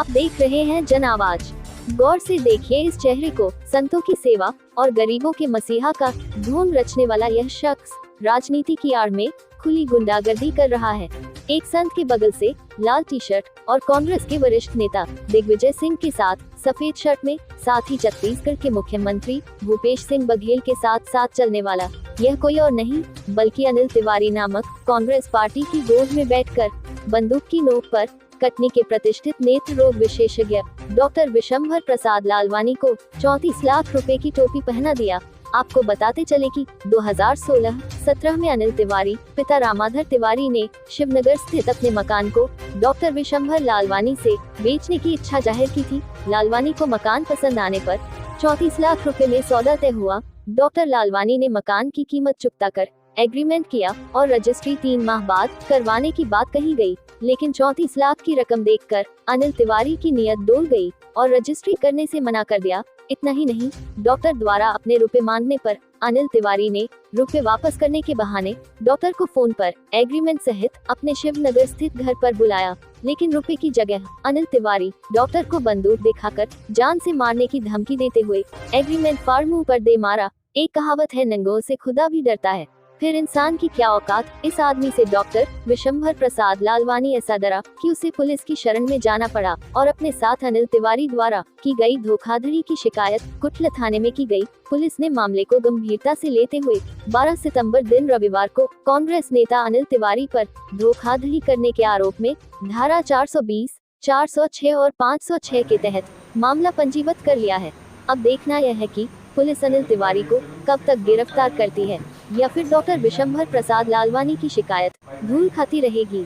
आप देख रहे हैं जन आवाज। गौर से देखिए इस चेहरे को। संतों की सेवा और गरीबों के मसीहा का ढोंग रचने वाला यह शख्स राजनीति की आड़ में खुली गुंडागर्दी कर रहा है। एक संत के बगल से लाल टी शर्ट और कांग्रेस के वरिष्ठ नेता दिग्विजय सिंह के साथ सफेद शर्ट में, साथ ही छत्तीसगढ़ के मुख्यमंत्री भूपेश सिंह बघेल के साथ चलने वाला यह कोई और नहीं बल्कि अनिल तिवारी नामक कांग्रेस पार्टी की गोद में बैठकर बंदूक की नोक पर कटनी के प्रतिष्ठित नेत्र रोग विशेषज्ञ डॉक्टर विशंभर प्रसाद लालवानी को 34 लाख रुपए की टोपी पहना दिया। आपको बताते चले कि 2016-17 में अनिल तिवारी पिता रामाधर तिवारी ने शिवनगर स्थित अपने मकान को डॉक्टर विशंभर लालवानी से बेचने की इच्छा जाहिर की थी। लालवानी को मकान पसंद आने पर 34 लाख रुपए में सौदा तय हुआ। डॉक्टर लालवानी ने मकान की कीमत चुकता कर एग्रीमेंट किया और रजिस्ट्री 3 माह बाद करवाने की बात कही गई, लेकिन 34 लाख की रकम देखकर अनिल तिवारी की नीयत डोल गई और रजिस्ट्री करने से मना कर दिया। इतना ही नहीं, डॉक्टर द्वारा अपने रुपए मांगने पर अनिल तिवारी ने रुपए वापस करने के बहाने डॉक्टर को फोन पर एग्रीमेंट सहित अपने शिवनगर स्थित घर पर बुलाया, लेकिन रुपए की जगह अनिल तिवारी डॉक्टर को बंदूक दिखाकर जान से मारने की धमकी देते हुए एग्रीमेंट फाड़ मुंह पर दे मारा। एक कहावत है, नंगों से खुदा भी डरता है, फिर इंसान की क्या औकात। इस आदमी से डॉक्टर विशंभर प्रसाद लालवानी ऐसा डरा कि उसे पुलिस की शरण में जाना पड़ा और अपने साथ अनिल तिवारी द्वारा की गई धोखाधड़ी की शिकायत कुटला थाने में की गई। पुलिस ने मामले को गंभीरता से लेते हुए 12 सितंबर दिन रविवार को कांग्रेस नेता अनिल तिवारी पर धोखाधड़ी करने के आरोप में धारा 420, 406 और 506 के तहत मामला पंजीबद्ध कर लिया है। अब देखना यह है कि पुलिस अनिल तिवारी को कब तक गिरफ्तार करती है या फिर डॉक्टर विशंभर प्रसाद लालवानी की शिकायत धूल खाती रहेगी।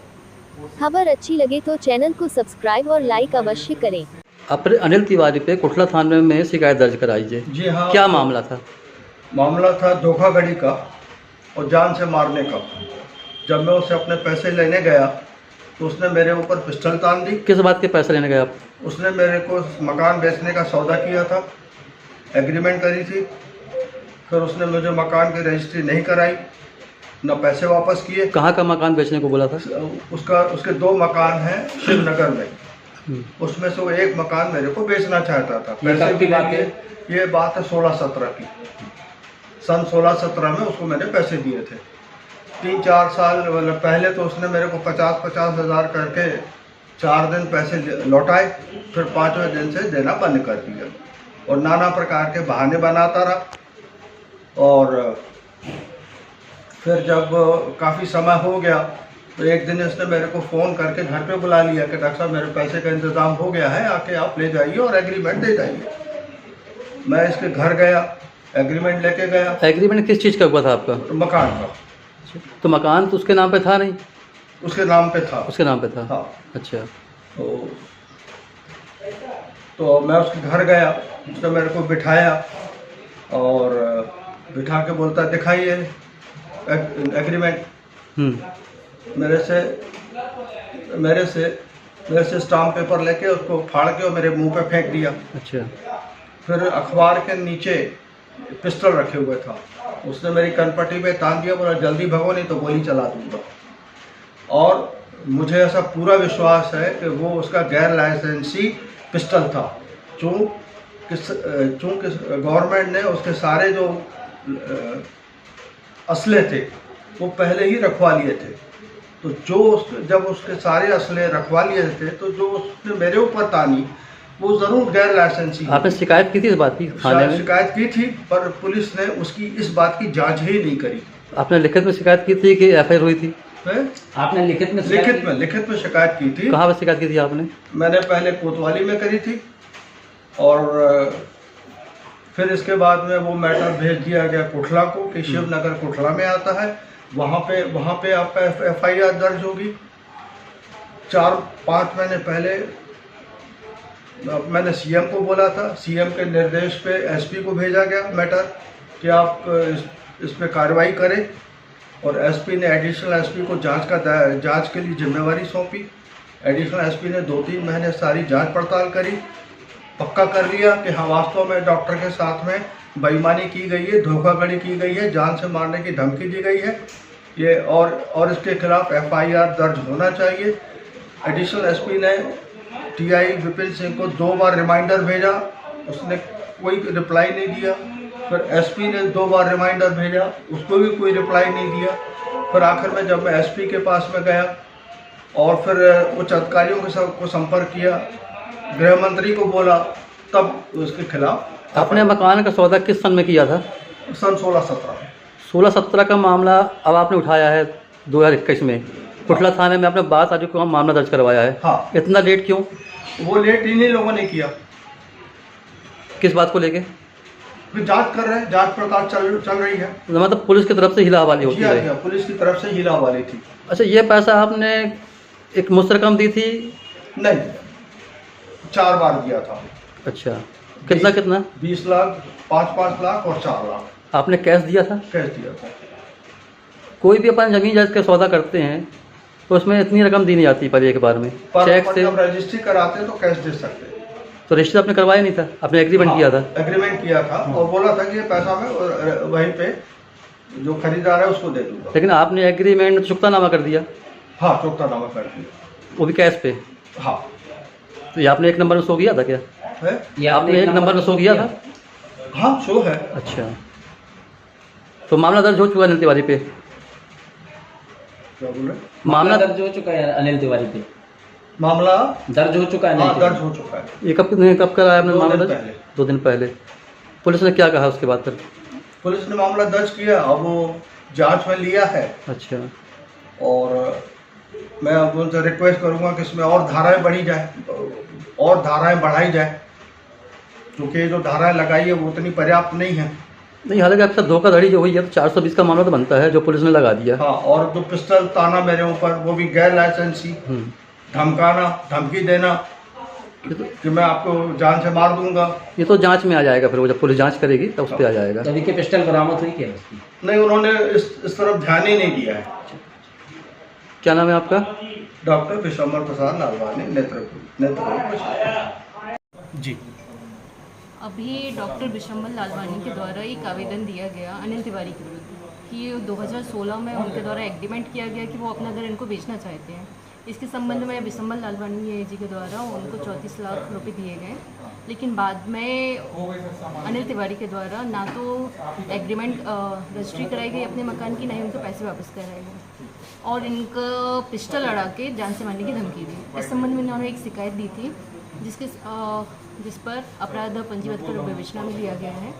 खबर अच्छी लगे तो चैनल को सब्सक्राइब और लाइक अवश्य करें। अपने अनिल तिवारी पे कुटला थाने में शिकायत दर्ज कराई है। जी हाँ। क्या मामला था? मामला था धोखाधड़ी का और जान से मारने का। जब मैं उसे अपने पैसे लेने गया तो उसने मेरे ऊपर पिस्टल तान दी। किस बात के पैसे लेने गए आप? उसने मेरे को मकान बेचने का सौदा किया था, एग्रीमेंट करी थी, फिर उसने मुझे मकान की रजिस्ट्री नहीं कराई, न पैसे वापस किए। कहाँ का मकान बेचने को बोला था? उसके 2 मकान हैं शिवनगर में, उसमें से वो एक मकान मेरे को बेचना चाहता था। पैसे भी लिए। ये बात है 16-17 की। सन 16-17 में उसको मैंने पैसे दिए थे। 3-4 साल पहले तो उसने मेरे को 50-50 हज़ार करके 4 दिन पैसे लौटाए, फिर 5वें दिन से देना बंद कर दिया और नाना प्रकार के बहाने बनाता रहा। और फिर जब काफ़ी समय हो गया तो एक दिन इसने मेरे को फ़ोन करके घर पे बुला लिया कि डॉक्टर साहब मेरे पैसे का इंतज़ाम हो गया है, आके आप ले जाइए और एग्रीमेंट दे जाइए। मैं इसके घर गया, एग्रीमेंट लेके गया। एग्रीमेंट किस चीज़ का हुआ था आपका? तो मकान का। तो मकान तो उसके नाम पे था नहीं? उसके नाम पे था। उसके नाम पे था? हाँ। अच्छा। तो मैं उसके घर गया, उसने मेरे को बिठाया और बिठा के बोलता दिखाइए एग्रीमेंट। मेरे से स्टाम्प पेपर लेके उसको फाड़ के और मेरे मुंह पे फेंक दिया। अच्छा। फिर अखबार के नीचे पिस्टल रखे हुए था, उसने मेरी कनपट्टी पे तान दिया, बोला जल्दी भगो नहीं तो गोली चला दूंगा। और मुझे ऐसा पूरा विश्वास है कि वो उसका गैर लाइसेंसी पिस्टल था। चूँकि गवर्नमेंट ने उसके सारे जो असले थे वो पहले ही रखवा लिए थे, तो जब उसके सारे असले रखवा लिए थे तो जो उसने मेरे ऊपर तानी वो ज़रूर गैर लाइसेंसी। आपने शिकायत की थी इस बात की थाने में? शिकायत की थी, पर पुलिस ने उसकी इस बात की जांच ही नहीं करी। आपने लिखित में शिकायत की थी कि एफआईआर हुई थी? आपने लिखित में शिकायत की थी। कहाँ पर शिकायत की थी आपने? मैंने पहले कोतवाली में करी थी और फिर इसके बाद में वो मैटर भेज दिया गया कुटला को कि शिवनगर कुटला में आता है, वहाँ पे आपका एफआईआर दर्ज होगी। 4-5 महीने पहले मैंने सीएम को बोला था, सीएम के निर्देश पे एसपी को भेजा गया मैटर कि आप इस पे कार्रवाई करें, और एसपी ने एडिशनल एसपी को जांच के लिए जिम्मेवारी सौंपी। एडिशनल एसपी ने 2-3 महीने सारी जांच पड़ताल करी, पक्का कर लिया कि हाँ वास्तव में डॉक्टर के साथ में बेईमानी की गई है, धोखाधड़ी की गई है, जान से मारने की धमकी दी गई है ये, और इसके खिलाफ एफआईआर दर्ज होना चाहिए। एडिशनल एसपी ने टीआई विपिन सिंह को 2 बार रिमाइंडर भेजा, उसने कोई रिप्लाई नहीं दिया। फिर एसपी ने 2 बार रिमाइंडर भेजा, उसको भी कोई रिप्लाई नहीं दिया। फिर आखिर में जब मैं एसपी के पास में गया और फिर उच्च अधिकारियों के सब को संपर्क किया, गृह मंत्री को बोला, तब उसके खिलाफ। आपने मकान का सौदा किस सन में किया था? सन 16-17 16-17 का मामला अब आपने उठाया है 2021 में कुटला थाने में आपने 22 तारीख को मामला दर्ज करवाया है। हाँ। इतना लेट क्यों? वो लेट इन्हीं लोगों ने किया। किस बात को लेके? फिर जांच कर रहे हैं, जांच पड़ताल चल रही है। मतलब पुलिस की तरफ से हिला हवाली होती जी हाँ, है? पुलिस की तरफ से हिला वाली थी। अच्छा, ये पैसा आपने एक मुश्त रकम दी थी? नहीं, 4 बार दिया था। अच्छा, कितना कितना? 20 लाख, 5-5 लाख और 4 लाख आपने कैश दिया था? कैश दिया था। कोई भी अपन जमीन जायज का सौदा करते हैं तो उसमें इतनी रकम दी नहीं जाती पर एक बार में, चेक से। जब रजिस्ट्री कराते हैं तो कैश दे सकते हैं। तो रजिस्टर आपने करवाया नहीं था? आपने एग्रीमेंट किया था? एग्रीमेंट किया था और बोला था कि ये पैसा मैं वहीं पे जो खरीदार है उसको दे दूंगा। लेकिन आपने एग्रीमेंट चुकतानामा कर दिया? हाँ, चुकतानामा कर दिया, वो भी कैश पे? हाँ। तो ये आपने एक नंबर में सो किया था क्या? है? ये आपने एक नंबर में सो किया था? हाँ, शो है। अच्छा, तो मामला दर्ज हो चुका है अनिल तिवारी पे? क्या बोल रहे? मामला दर्ज हो चुका है अनिल तिवारी पे? मामला दर्ज हो चुका है? हाँ, दर्ज हो चुका है। ये कब कराया आपने 2 मामला दिन दर्ज? पहले। 2 दिन पहले। पुलिस ने क्या कहा उसके बाद फिर? पुलिस ने मामला दर्ज किया, अब वो जांच में लिया है। अच्छा, और मैं अब उनसे रिक्वेस्ट करूंगा कि इसमें और धाराएं बढ़ी जाए और धाराएं बढ़ाई जाए, क्योंकि जो धाराएं लगाई है वो उतनी पर्याप्त नहीं है। नहीं, हालांकि आपके साथ धोखाधड़ी जो हुई है तो 420 का मामला तो बनता है जो पुलिस ने लगा दिया। हाँ, और जो पिस्टल ताना मेरे ऊपर, वो भी गैर लाइसेंसी, धमकाना, धमकी देना कि मैं आपको जान से मार दूंगा। ये तो जांच में आ जाएगा, फिर वो जब पुलिस जांच करेगी तब उस पर आ जाएगा। तो अभी के पिस्टल बरामद हुई क्या उसकी? नहीं, उन्होंने इस तरफ ध्यान ही नहीं दिया है। क्या नाम है आपका? डॉक्टर विशंबर प्रसाद लालवानी, नेत्र जी। अभी डॉक्टर विशंबर लालवानी के द्वारा एक आवेदन दिया गया अनिल तिवारी के विरुद्ध कि 2016 में उनके द्वारा एग्रीमेंट किया गया कि वो अपना घर इनको बेचना चाहते हैं। इसके संबंध में विशंबर लालवानी जी के द्वारा उनको 34 लाख रुपए दिए गए, लेकिन बाद में अनिल तिवारी के द्वारा ना तो एग्रीमेंट रजिस्ट्री कराई गई अपने मकान की, ना ही उनको पैसे वापस कराए गए और इनको पिस्टल अड़ा के जान से मारने की धमकी दी। इस संबंध में उन्होंने एक शिकायत दी थी जिस पर अपराध पंजीबद्ध कर विवेचना में लिया गया है।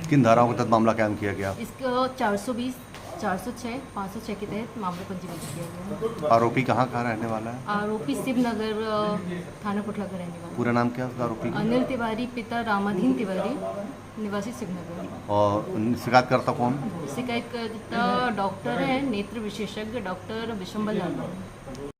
किन धाराओं के तहत मामला कायम किया गया? इसको 420, 406, 506 के तहत मामला पंजीबद्ध किया गया है। आरोपी कहाँ का रहने वाला है? आरोपी शिवनगर थाना कुटला का रहने वाला। पूरा नाम क्या है उसका आरोपी? अनिल तिवारी, पिता रामाधीन तिवारी, निवासी शिवनगर। और शिकायतकर्ता कौन? शिकायतकर्ता डॉक्टर है, नेत्र विशेषज्ञ डॉक्टर विशंबर लालवानी।